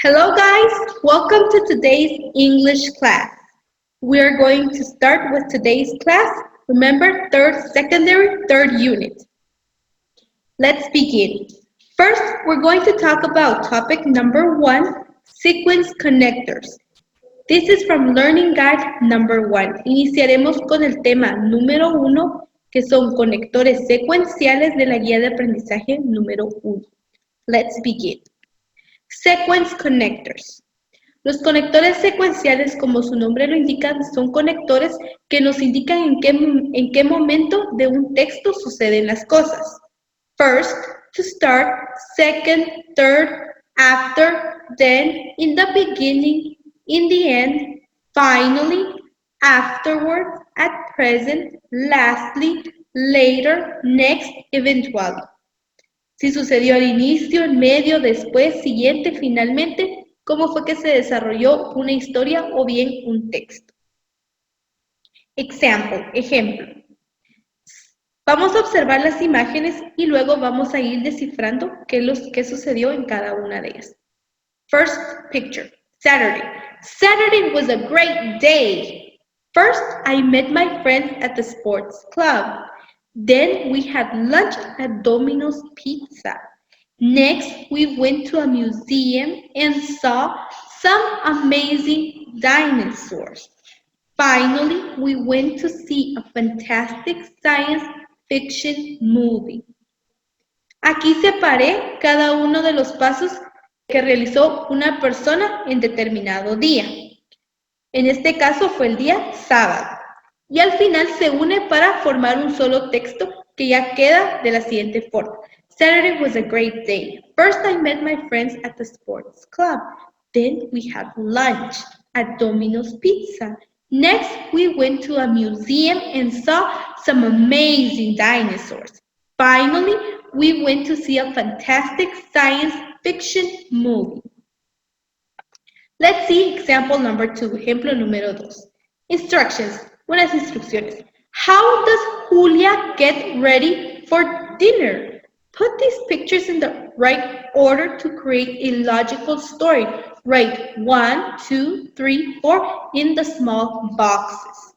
Hello guys, welcome to today's English class. We are going to start with today's class. Remember, third unit. Let's begin. First, we're going to talk about topic number 1, sequence connectors. This is from Learning Guide number 1. Iniciaremos con el tema número 1, que son conectores secuenciales de la guía de aprendizaje número 1. Let's begin. Sequence connectors. Los conectores secuenciales, como su nombre lo indica, son conectores que nos indican en qué momento de un texto suceden las cosas. First, to start, second, third, after, then, in the beginning, in the end, finally, afterwards, at present, lastly, later, next, eventually. Si sucedió al inicio, en medio, después, siguiente, finalmente, cómo fue que se desarrolló una historia o bien un texto. Ejemplo. Vamos a observar las imágenes y luego vamos a ir descifrando qué sucedió en cada una de ellas. First picture, Saturday. Saturday was a great day. First, I met my friends at the sports club. Then we had lunch at Domino's Pizza. Next, we went to a museum and saw some amazing dinosaurs. Finally, we went to see a fantastic science fiction movie. Aquí separé cada uno de los pasos que realizó una persona en determinado día. En este caso fue el día sábado. Y al final se une para formar un solo texto que ya queda de la siguiente forma. Saturday was a great day. First I met my friends at the sports club. Then we had lunch at Domino's Pizza. Next we went to a museum and saw some amazing dinosaurs. Finally, we went to see a fantastic science fiction movie. Let's see example number 2, ejemplo número 2. Instructions, unas instrucciones. How does Julia get ready for dinner? Put these pictures in the right order to create a logical story. Write 1, 2, 3, 4 in the small boxes.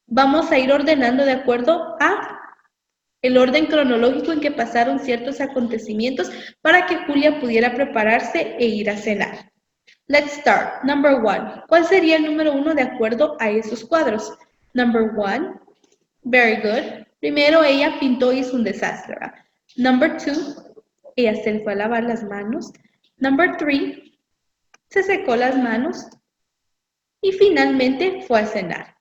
Vamos a ir ordenando de acuerdo a el orden cronológico en que pasaron ciertos acontecimientos para que Julia pudiera prepararse e ir a cenar. Let's start. Number 1. ¿Cuál sería el número 1 de acuerdo a esos cuadros? Number 1. Very good. Primero ella pintó y hizo un desastre, ¿verdad? Number 2. Ella se fue a lavar las manos. Number 3. Se secó las manos. Y finalmente fue a cenar.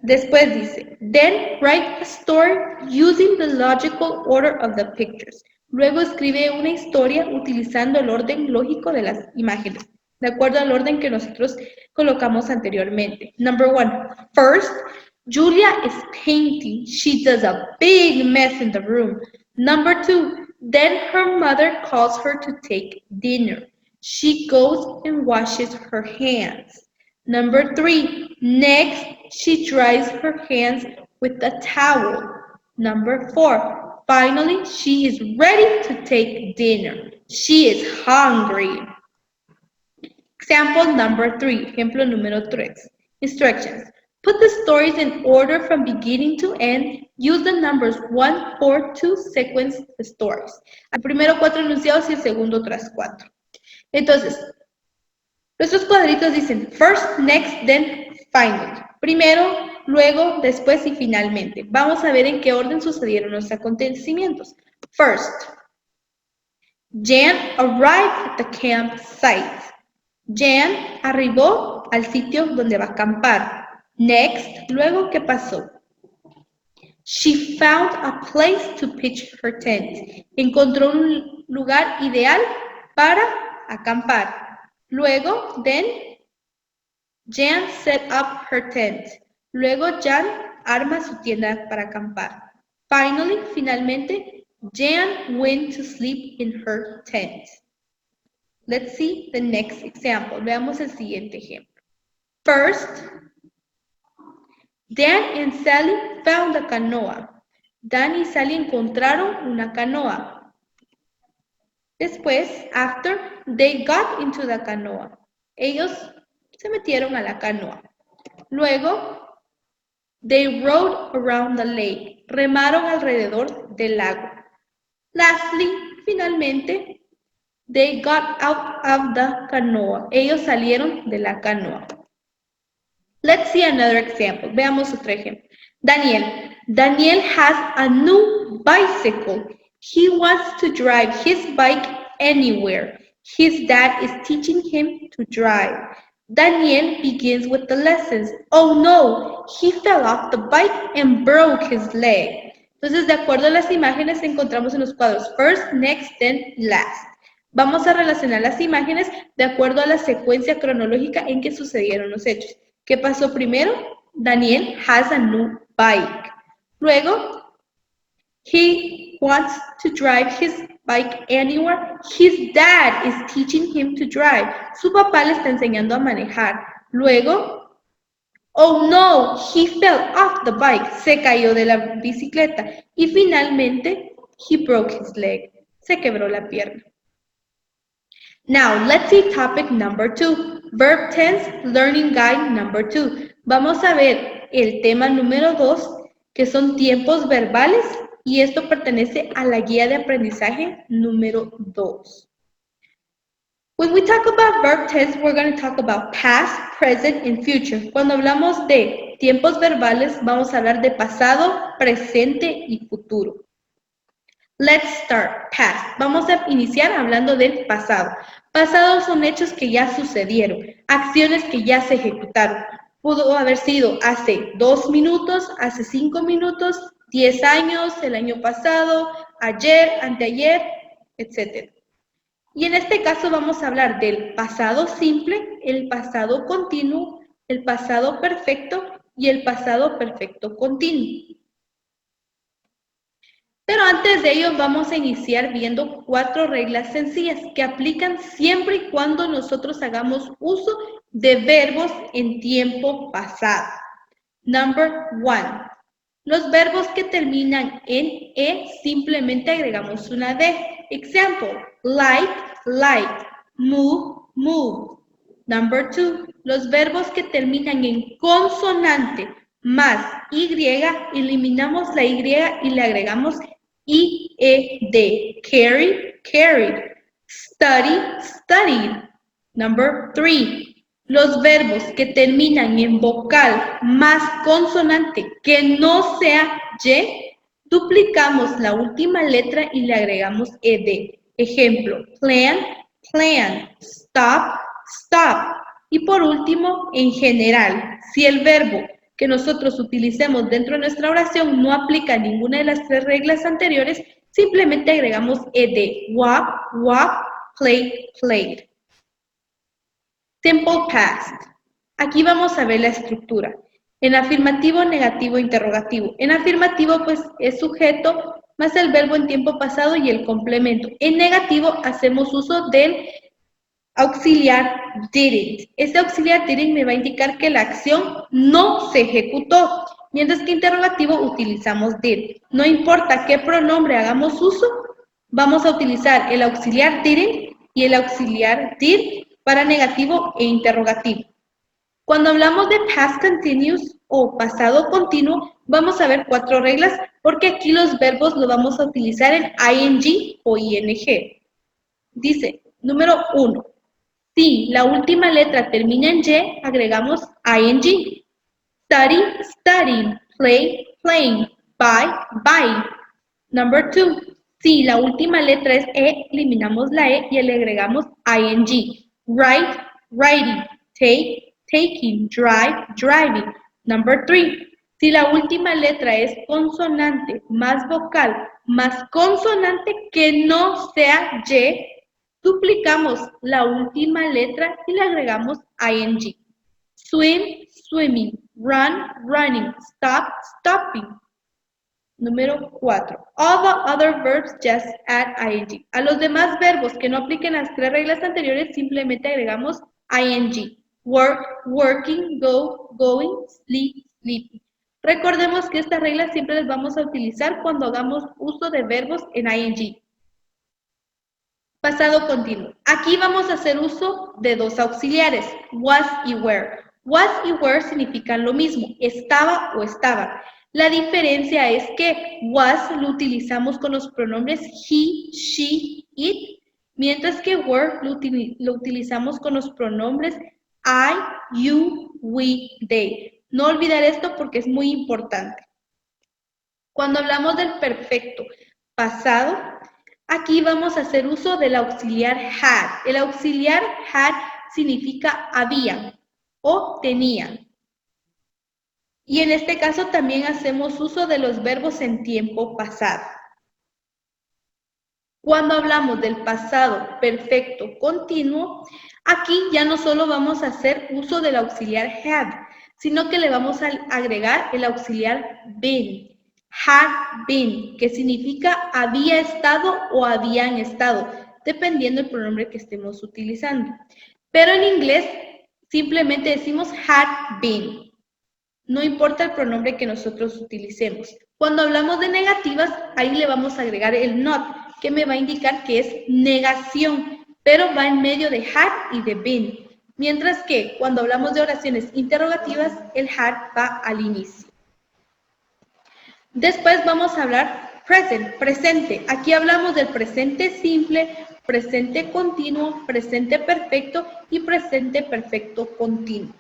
Después dice, then write a story using the logical order of the pictures. Luego escribe una historia utilizando el orden lógico de las imágenes, de acuerdo al orden que nosotros colocamos anteriormente. Number 1, first, Julia is painting. She does a big mess in the room. Number 2, then her mother calls her to take dinner. She goes and washes her hands. Number 3, next, she dries her hands with a towel. Number 4, finally, she is ready to take dinner. She is hungry. Example number 3, ejemplo número 3. Instructions. Put the stories in order from beginning to end. Use the numbers 1, 4 to sequence the stories. El primero 4 enunciados y el segundo tras 4. Entonces, nuestros cuadritos dicen first, next, then, finally. Primero, luego, después y finalmente. Vamos a ver en qué orden sucedieron los acontecimientos. First, Jan arrived at the campsite. Jan arribó al sitio donde va a acampar. Next, luego, ¿qué pasó? She found a place to pitch her tent. Encontró un lugar ideal para acampar. Luego, then, Jan set up her tent. Luego, Jan arma su tienda para acampar. Finalmente, Jan went to sleep in her tent. Let's see the next example. Veamos el siguiente ejemplo. First, Dan and Sally found a canoa. Dan y Sally encontraron una canoa. Después, after, they got into the canoe. Ellos se metieron a la canoa. Luego, they rowed around the lake. Remaron alrededor del lago. Lastly, finalmente, they got out of the canoa. Ellos salieron de la canoa. Let's see another example. Veamos otro ejemplo. Daniel. Daniel has a new bicycle. He wants to drive his bike anywhere. His dad is teaching him to drive. Daniel begins with the lessons. Oh no, he fell off the bike and broke his leg. Entonces, de acuerdo a las imágenes, encontramos en los cuadros first, next, then, last. Vamos a relacionar las imágenes de acuerdo a la secuencia cronológica en que sucedieron los hechos. ¿Qué pasó primero? Daniel has a new bike. Luego, he wants to drive his bike anywhere. His dad is teaching him to drive. Su papá le está enseñando a manejar. Luego, oh no, he fell off the bike. Se cayó de la bicicleta. Y finalmente, he broke his leg. Se quebró la pierna. Now, let's see topic number 2. Verb tense learning guide number 2. Vamos a ver el tema número 2, que son tiempos verbales, y esto pertenece a la guía de aprendizaje número 2. When we talk about verb tense, we're going to talk about past, present, and future. Cuando hablamos de tiempos verbales, vamos a hablar de pasado, presente y futuro. Let's start. Past. Vamos a iniciar hablando del pasado. Pasado son hechos que ya sucedieron, acciones que ya se ejecutaron. Pudo haber sido hace 2 minutos, hace 5 minutos, 10 años, el año pasado, ayer, anteayer, etc. Y en este caso vamos a hablar del pasado simple, el pasado continuo, el pasado perfecto y el pasado perfecto continuo. Pero antes de ello vamos a iniciar viendo 4 reglas sencillas que aplican siempre y cuando nosotros hagamos uso de verbos en tiempo pasado. Number 1. Los verbos que terminan en E simplemente agregamos una D. Example, like, like, move, move. Number 2. Los verbos que terminan en consonante más Y, eliminamos la Y y le agregamos IED. Carry, carried. Study, studied. Number 3. Los verbos que terminan en vocal más consonante que no sea Y, duplicamos la última letra y le agregamos ED. Ejemplo, plan, plan. Stop, stop. Y por último, en general, si el verbo que nosotros utilicemos dentro de nuestra oración no aplica ninguna de las 3 reglas anteriores, simplemente agregamos ED. Walk, walk, play, played. Simple past. Aquí vamos a ver la estructura. En afirmativo, negativo, interrogativo. En afirmativo, pues, es sujeto más el verbo en tiempo pasado y el complemento. En negativo, hacemos uso del auxiliar didn't. Este auxiliar didn't me va a indicar que la acción no se ejecutó, mientras que interrogativo utilizamos did. No importa qué pronombre hagamos uso, vamos a utilizar el auxiliar didn't y el auxiliar did para negativo e interrogativo. Cuando hablamos de past continuous o pasado continuo, vamos a ver 4 reglas porque aquí los verbos los vamos a utilizar en ing o ing. Dice, número 1. Si la última letra termina en Y, agregamos ing. Study, studying. Play, playing. Buy, buying. Number 2. Si la última letra es E, eliminamos la E y le agregamos ing. Write, writing. Take, taking. Drive, driving. Number 3. Si la última letra es consonante más vocal más consonante que no sea Y, duplicamos la última letra y le agregamos ing. Swim, swimming. Run, running. Stop, stopping. Número 4. All the other verbs just add ing. A los demás verbos que no apliquen las 3 reglas anteriores simplemente agregamos ing. Work, working, go, going, sleep, sleeping. Recordemos que estas reglas siempre las vamos a utilizar cuando hagamos uso de verbos en ing. Pasado continuo. Aquí vamos a hacer uso de dos auxiliares, was y were. Was y were significan lo mismo, estaba o estaba. La diferencia es que was lo utilizamos con los pronombres he, she, it, mientras que were lo utilizamos con los pronombres I, you, we, they. No olvidar esto porque es muy importante. Cuando hablamos del perfecto pasado, aquí vamos a hacer uso del auxiliar had. El auxiliar had significa había o tenía. Y en este caso también hacemos uso de los verbos en tiempo pasado. Cuando hablamos del pasado perfecto continuo, aquí ya no solo vamos a hacer uso del auxiliar had, sino que le vamos a agregar el auxiliar been. Had been, que significa había estado o habían estado, dependiendo del pronombre que estemos utilizando. Pero en inglés simplemente decimos had been. No importa el pronombre que nosotros utilicemos. Cuando hablamos de negativas, ahí le vamos a agregar el not, que me va a indicar que es negación, pero va en medio de had y de been. Mientras que cuando hablamos de oraciones interrogativas, el had va al inicio. Después vamos a hablar present, presente. Aquí hablamos del presente simple, presente continuo, presente perfecto y presente perfecto continuo.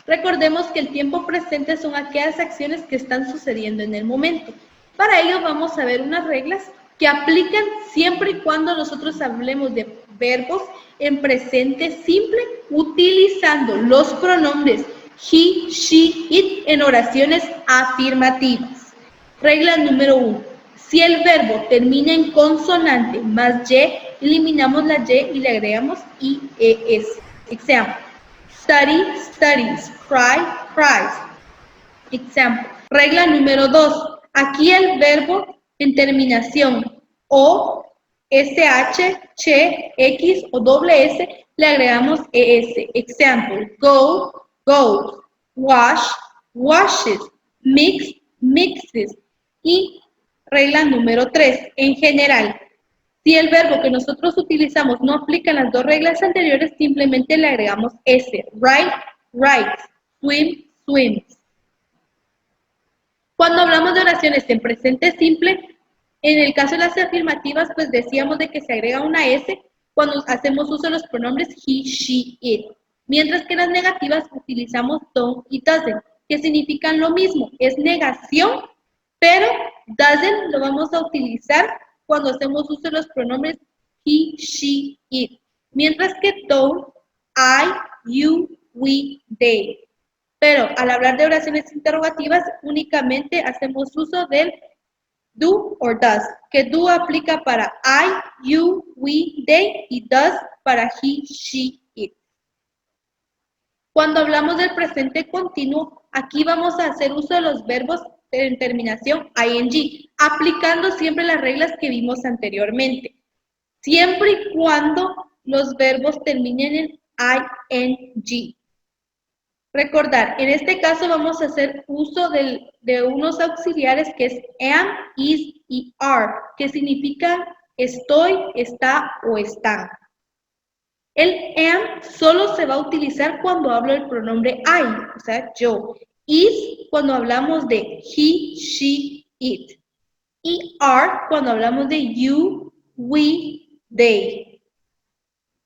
Recordemos que el tiempo presente son aquellas acciones que están sucediendo en el momento. Para ello vamos a ver unas reglas que aplican siempre y cuando nosotros hablemos de verbos en presente simple utilizando los pronombres he, she, it en oraciones afirmativas. Regla número 1. Si el verbo termina en consonante más y, eliminamos la y y le agregamos ies. Example. Study, studies. Cry, cries. Example. Regla número 2. Aquí el verbo en terminación o, sh, che, x o doble s, le agregamos es. Example. Go, goes. Wash, washes. Mix, mixes. Y regla número 3. En general, si el verbo que nosotros utilizamos no aplica las dos reglas anteriores, simplemente le agregamos s. Write, writes. Swim, swims. Cuando hablamos de oraciones en presente simple, en el caso de las afirmativas, pues decíamos de que se agrega una s cuando hacemos uso de los pronombres he, she, it. Mientras que en las negativas utilizamos don't y doesn't, que significan lo mismo, es negación, pero doesn't lo vamos a utilizar cuando hacemos uso de los pronombres he, she, it. Mientras que don't, I, you, we, they. Pero al hablar de oraciones interrogativas, únicamente hacemos uso del do or does, que do aplica para I, you, we, they y does para he, she, it. Cuando hablamos del presente continuo, aquí vamos a hacer uso de los verbos en terminación ing, aplicando siempre las reglas que vimos anteriormente, siempre y cuando los verbos terminen en ing. Recordar, en este caso vamos a hacer uso de unos auxiliares que es am, is y are, que significan estoy, está o están. El am solo se va a utilizar cuando hablo del pronombre I, o sea, yo. Is cuando hablamos de he, she, it. Y are cuando hablamos de you, we, they.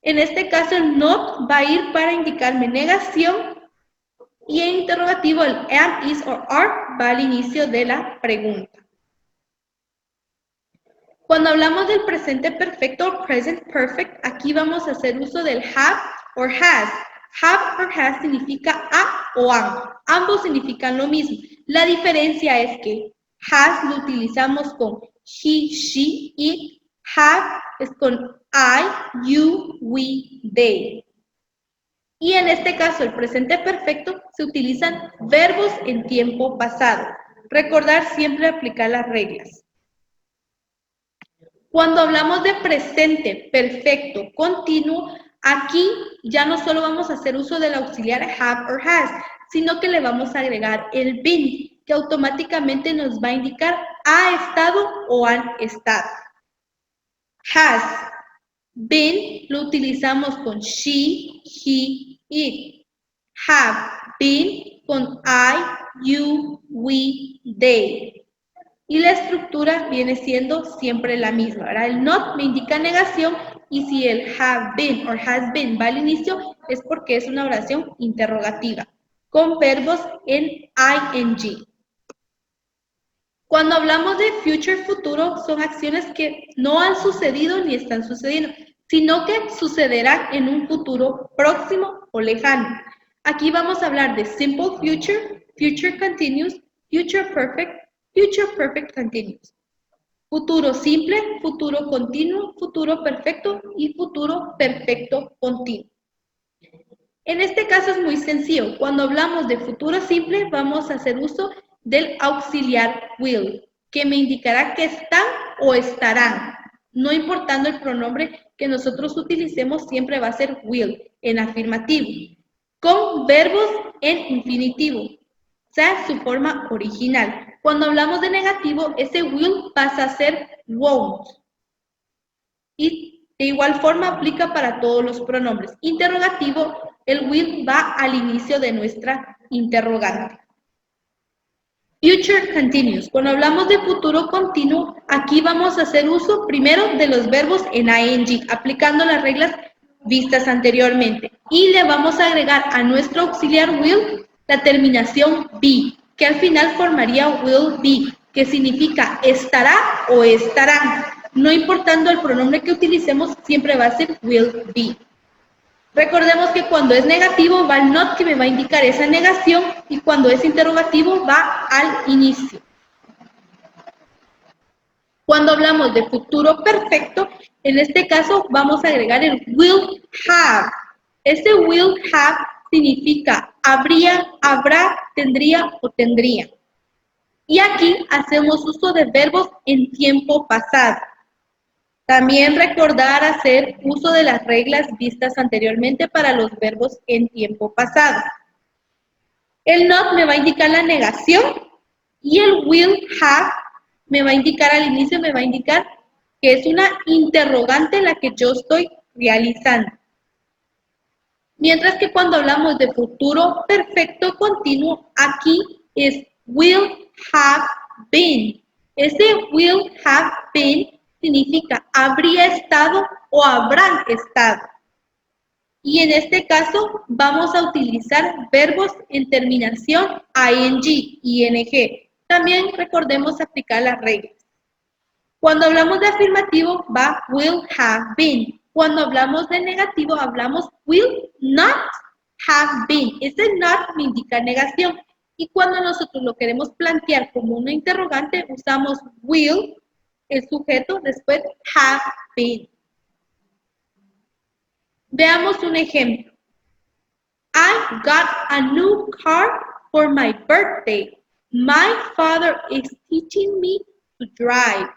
En este caso el not va a ir para indicarme negación y en interrogativo el am, is or are va al inicio de la pregunta. Cuando hablamos del presente perfecto, present perfect, aquí vamos a hacer uso del have or has. Have or has significa a o an. Ambos significan lo mismo. La diferencia es que has lo utilizamos con he, she, it. Have es con I, you, we, they. Y en este caso, el presente perfecto, se utilizan verbos en tiempo pasado. Recordar siempre aplicar las reglas. Cuando hablamos de presente perfecto continuo, aquí ya no solo vamos a hacer uso del auxiliar have or has, sino que le vamos a agregar el been, que automáticamente nos va a indicar ha estado o han estado. Has, Been lo utilizamos con she, he, it. Have been con I, you, we, they. Y la estructura viene siendo siempre la misma, ¿verdad? El not me indica negación y si el have been o has been va al inicio es porque es una oración interrogativa con verbos en ing. Cuando hablamos de future, futuro, son acciones que no han sucedido ni están sucediendo, sino que sucederán en un futuro próximo o lejano. Aquí vamos a hablar de simple future, future continuous, future perfect continuous. Futuro simple, futuro continuo, futuro perfecto y futuro perfecto continuo. En este caso es muy sencillo. Cuando hablamos de futuro simple, vamos a hacer uso del auxiliar will, que me indicará que están o estarán. No importando el pronombre que nosotros utilicemos, siempre va a ser will, en afirmativo, con verbos en infinitivo, o sea, su forma original. Cuando hablamos de negativo, ese will pasa a ser won't. Y de igual forma aplica para todos los pronombres. Interrogativo, el will va al inicio de nuestra interrogante. Future continuous. Cuando hablamos de futuro continuo, aquí vamos a hacer uso primero de los verbos en ing, aplicando las reglas vistas anteriormente. Y le vamos a agregar a nuestro auxiliar will la terminación be, que al final formaría will be, que significa estará o estarán. No importando el pronombre que utilicemos, siempre va a ser will be. Recordemos que cuando es negativo va el not, que me va a indicar esa negación, y cuando es interrogativo va al inicio. Cuando hablamos de futuro perfecto, en este caso vamos a agregar el will have. Ese will have significa habría, habrá, tendría o tendría. Y aquí hacemos uso de verbos en tiempo pasado. También recordar hacer uso de las reglas vistas anteriormente para los verbos en tiempo pasado. El not me va a indicar la negación y el will have me va a indicar al inicio, me va a indicar que es una interrogante la que yo estoy realizando. Mientras que cuando hablamos de futuro perfecto continuo, aquí es will have been. Ese will have been significa habría estado o habrán estado. Y en este caso vamos a utilizar verbos en terminación ing, ing. También recordemos aplicar las reglas. Cuando hablamos de afirmativo va will have been. Cuando hablamos de negativo hablamos will not have been. Ese not me indica negación. Y cuando nosotros lo queremos plantear como una interrogante usamos will, el sujeto, después have been. Veamos un ejemplo. I got a new car for my birthday. My father is teaching me to drive.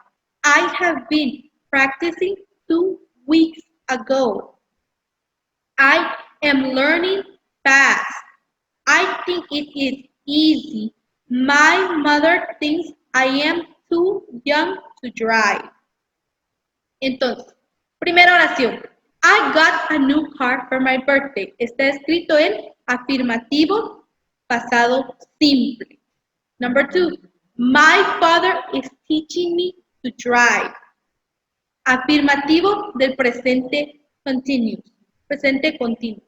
I have been practicing 2 weeks ago. I am learning fast. I think it is easy. My mother thinks I am too young to drive. Entonces, primera oración. I got a new car for my birthday. Está escrito en afirmativo pasado simple. Number 2. My father is teaching me to drive. Afirmativo del presente continuous. Presente continuo.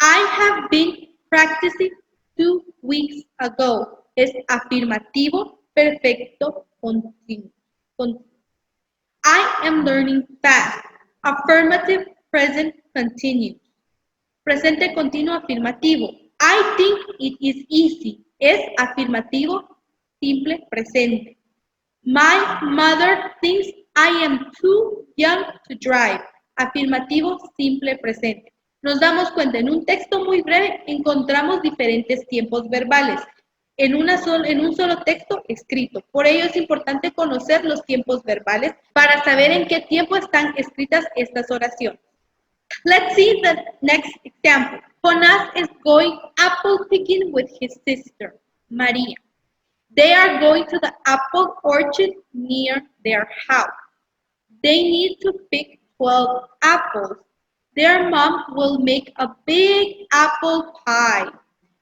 I have been practicing 2 weeks ago. Es afirmativo perfecto continuo. I am learning fast. Affirmative present continuous. Presente continuo afirmativo. I think it is easy. Es afirmativo simple presente. My mother thinks I am too young to drive. Afirmativo simple presente. Nos damos cuenta, en un texto muy breve encontramos diferentes tiempos verbales en un solo texto escrito. Por ello es importante conocer los tiempos verbales para saber en qué tiempo están escritas estas oraciones. Let's see the next example. Jonás is going apple picking with his sister, Maria. They are going to the apple orchard near their house. They need to pick 12 apples. Their mom will make a big apple pie.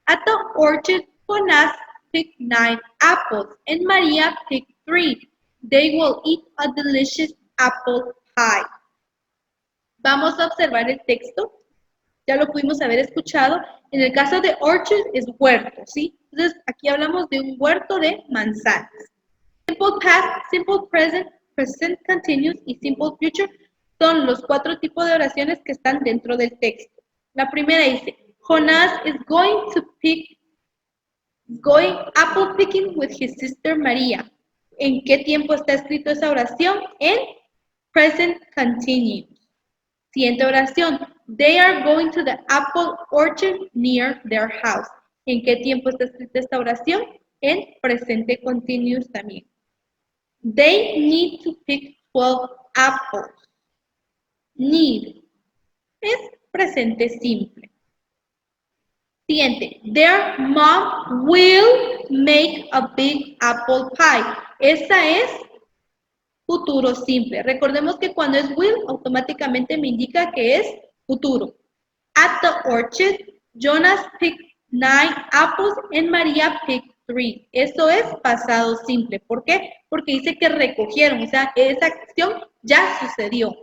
At the orchard, Jonas picked 9 apples and Maria picked 3. They will eat a delicious apple pie. Vamos a observar el texto. Ya lo pudimos haber escuchado. En el caso de orchard es huerto, ¿sí? Entonces aquí hablamos de un huerto de manzanas. Simple past, simple present, present continuous y simple future son los 4 tipos de oraciones que están dentro del texto. La primera dice, Jonas is going apple picking with his sister Maria. ¿En qué tiempo está escrito esa oración? En present continuous. Siguiente oración. They are going to the apple orchard near their house. ¿En qué tiempo está escrita esta oración? En presente continuous también. They need to pick 12 apples. Need es presente simple. Siguiente. Their mom will make a big apple pie. Esa es futuro simple. Recordemos que cuando es will, automáticamente me indica que es futuro. At the orchard, Jonas picked 9 apples and Maria picked 3. Eso es pasado simple. ¿Por qué? Porque dice que recogieron, o sea, esa acción ya sucedió.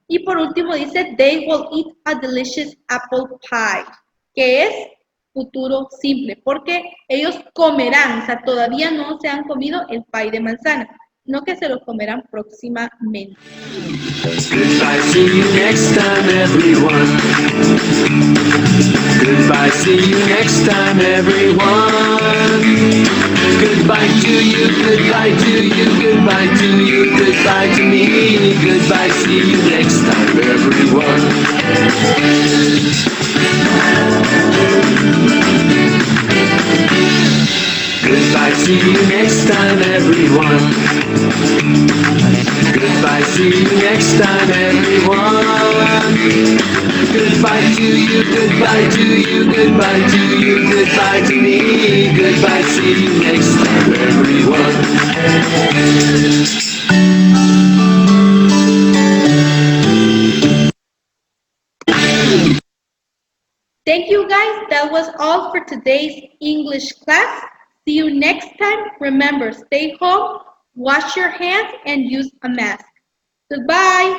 Y por último dice, they will eat a delicious apple pie, que es futuro simple, porque ellos comerán, o sea, todavía no se han comido el pie de manzana, no que se lo comerán próximamente. Goodbye, see you next time, everyone. Goodbye, see you next time, everyone. Goodbye to you, goodbye to you, goodbye to you, goodbye to me. Goodbye, see you next time, everyone. Goodbye, see you next time, everyone. Goodbye, see you next time, everyone. Goodbye to you, goodbye to you, goodbye to you, goodbye to me. Goodbye, see you next time, everyone. Thank you guys. That was all for today's English class. See you next time. Remember, stay home, wash your hands, and use a mask. Goodbye.